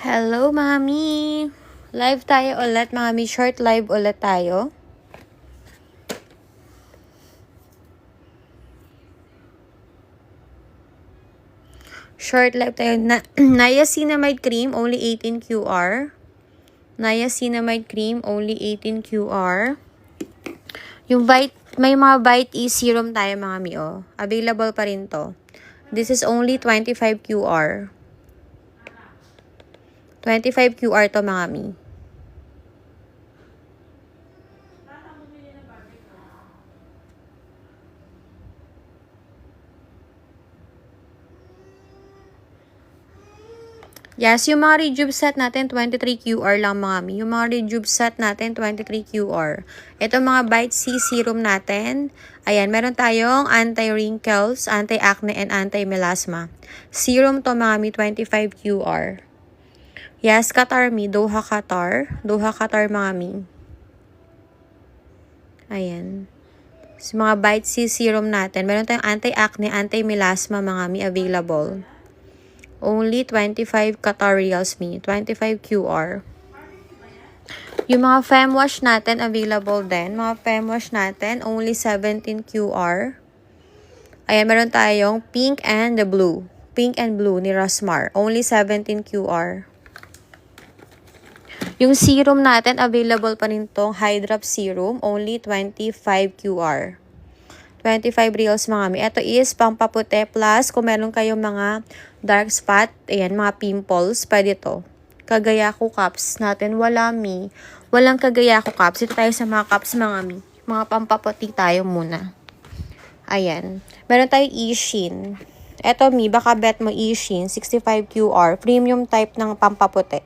Hello, Mami! Live tayo ulit, Mami. Short live ulit tayo. Short live tayo. Niacinamide cream, only 18 QR. Niacinamide cream, only 18 QR. Yung may mga Vite E serum tayo, Mami, oh. Available pa rin to. This is only 25 QR. 25 QR to, Mami. Yes, yung mga Rejuve set natin, 23 QR lang, Mami. Yung mga Rejuve set natin, 23 QR. Ito mga Vite C serum natin. Ayan, meron tayong anti-wrinkles, anti-acne, and anti-melasma. Serum to, Mami, 25 QR. Yes, Qatar Me, Doha Qatar. Doha Qatar, Mami. Ayan. So, mga Vite C serum natin. Meron tayong anti-acne, anti-melasma, Mami, available. Only 25 Qatar Rials Me. 25 QR. Yung mga fem wash natin, available din. Mga fem wash natin, only 17 QR. Ayan, meron tayong pink and the blue. Pink and blue ni Rosmar. Only 17 QR. Yung serum natin, available pa rin tong Hydrop Serum. Only 25 QR. 25 reals, Mami. Ito is pampaputi plus kung meron kayong mga dark spot, ayan, mga pimples, pwede to. Kagayako cups natin, walang Kagayako cups. Ito tayo sa mga cups, mga Mi. Mga pampaputi tayo muna. Ayan. Meron tayong Ishin. Ito, Mi, baka bet mo Ishin, 65 QR. Premium type ng pampaputi.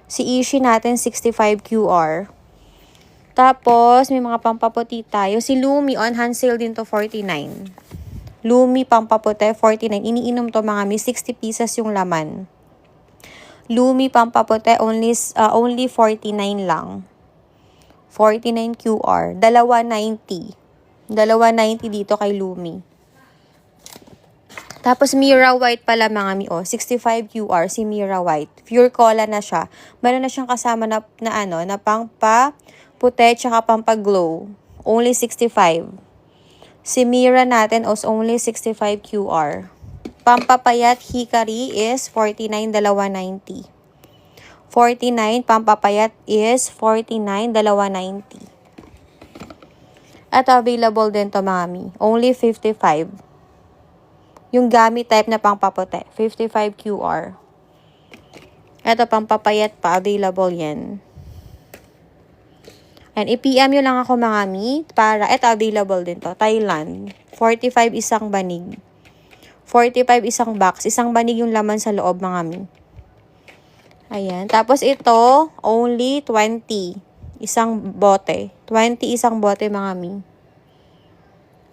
Si Ishin natin, 65 QR. Tapos, may mga pampaputi tayo. Si Lumi, on hand sale din to, 49. Lumi pampaputi, 49. Iniinom to, mga Mi, 60 pieces yung laman. Lumi pampaputi, only 49 lang. 49 QR. Dalawa 90. Dalawa 90 dito kay Lumi. Tapos, Mira White pala, mga Mi, 65 QR si Mira White. Pure cola na siya. Meron na siyang kasama na puti tsaka pampaglow. Only 65. Si Mira natin is only 65 QR. Pampapayat Hikari is 49, 290. 49, pampapayat is 49, 290. At available din to, Mami. Only 55. Yung gamit type na pampaputi. 55 QR. Ito, pampapayat pa. Available yan. And i-PM nyo lang ako, mga Mi, para, eto available din to, Thailand. 45 isang banig. 45 isang box. Isang banig yung laman sa loob, mga Mi. Ayan. Tapos ito, only 20. Isang bote. 20 isang bote, mga Mi.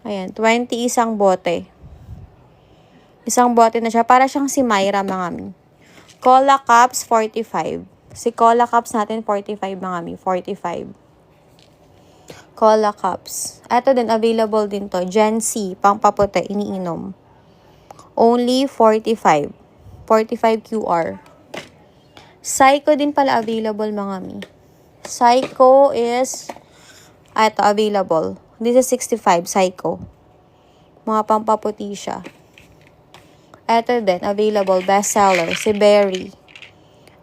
Ayan. 20 isang bote. Isang bote na siya. Para siyang si Myra, mga Mi. Cola Cups, 45. Si Cola Cups natin, 45, mga Mi. 45. Cola Cups. Ito din, available din to. Gen C, pampaputi, iniinom. Only 45. 45 QR. Psycho din pala available, mga Mi. Psycho is, ito, available. This is 65, Psycho. Mga pampaputi siya. Ito din, available, bestseller, si Berry.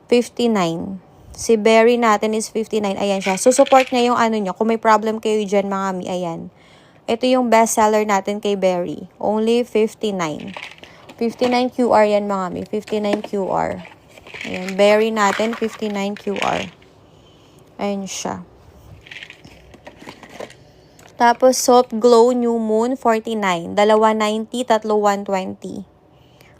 59. Si Berry natin is 59. Ayan siya. So, support niya yung nyo. Kung may problem kayo dyan, mga Mi, ayan. Ito yung bestseller natin kay Berry. Only 59. 59 QR yan, mga Mi. 59 QR. Ayan. Berry natin, 59 QR. Ayan siya. Tapos, Soft Glow New Moon, 49. Dalawa 90, tatlo 120.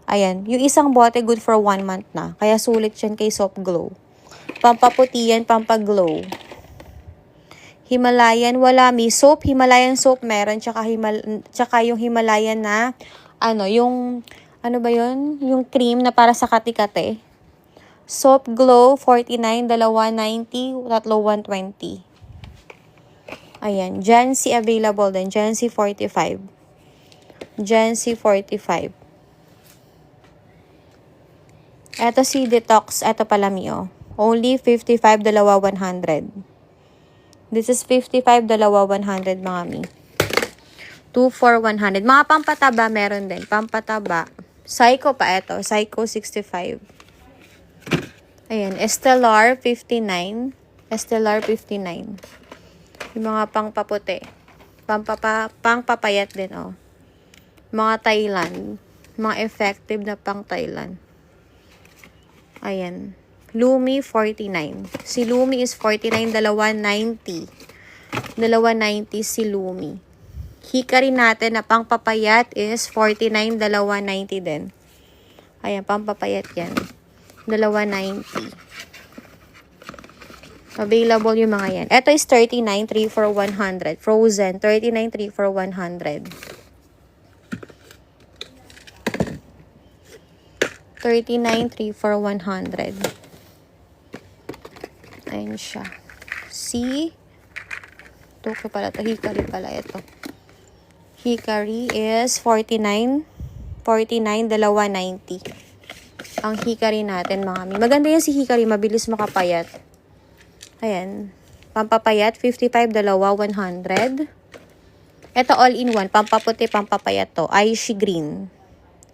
Ayan. Yung isang bote, good for 1 month na. Kaya sulit yan kay Soft Glow. Pampaputi yan, pampaglow. Himalayan, wala, Mi. Soap, Himalayan soap meron. Tsaka yung Himalayan na, yung cream na para sa kati-kati. Soap Glow, 49, dalawa 90, tatlo 120. Ayan. Gen C available din. Gen C 45. Gen C 45. Eto si Detox. Eto pala Mio. Only 55, dalawa 100. This is 55, dalawa 100 mga Mi. 2 for 100. Mga pampataba meron din. Pampataba. Psycho pa eto. Psycho 65. Ayan. Estelar 59. Estelar 59. Yung mga pangpaputi. Pangpapayat din, oh. Mga Thailand. Mga effective na pang Thailand. Ayan. Lumi 49. Si Lumi is 49, dalawa 90. Dalawa 90 si Lumi. Hikari natin na pangpapayat is 49, dalawa 90 din. Ayan, pangpapayat yan. Dalawa 90. Available yung mga yan. Ito is 39, 3 for 100. Frozen, 39, 3 for 100. 39, 3 for 100. Ayan siya. See? Ito pala ito. Hikari pala ito. Hikari is 49. 49, dalawa 90. Ang hikari natin, mga Mi. Maganda yan si hikari. Mabilis makapayat. Ayan. Pampapayat, 55, dalawa 100. Ito all-in-one. Pampaputi, pampapayat to. Aishi Green.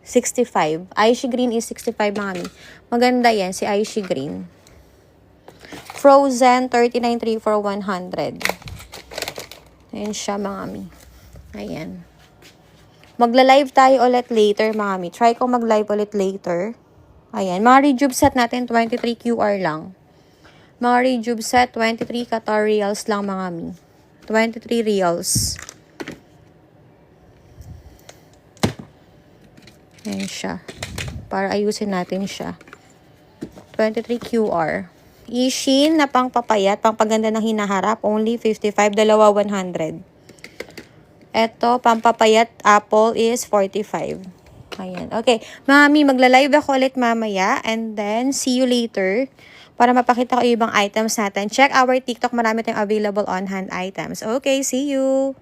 65. Aishi Green is 65, mga Mi. Maganda yan si Aishi Green. Frozen, 39, 3 for 100. Ayan siya, mga Mi. Ayan. Magla-live tayo ulit later, mga Mi. Try ko mag-live ulit later. Ayan. Mga rejuve set natin, 23 QR lang. Mga rejuve set, 23 Qatar reals lang, mga Mi. 23 reals. Ayan siya. Para ayusin natin siya. 23 QR. Ishin na pangpapayat, pangpaganda ng hinaharap, only 55, dalawa 100. Eto, pampapayat apple is 45. Ayan. Okay. Mami, magla-live ako ulit mamaya and then see you later para mapakita ko yung ibang items natin. Check our TikTok. Marami tayong available on-hand items. Okay, see you!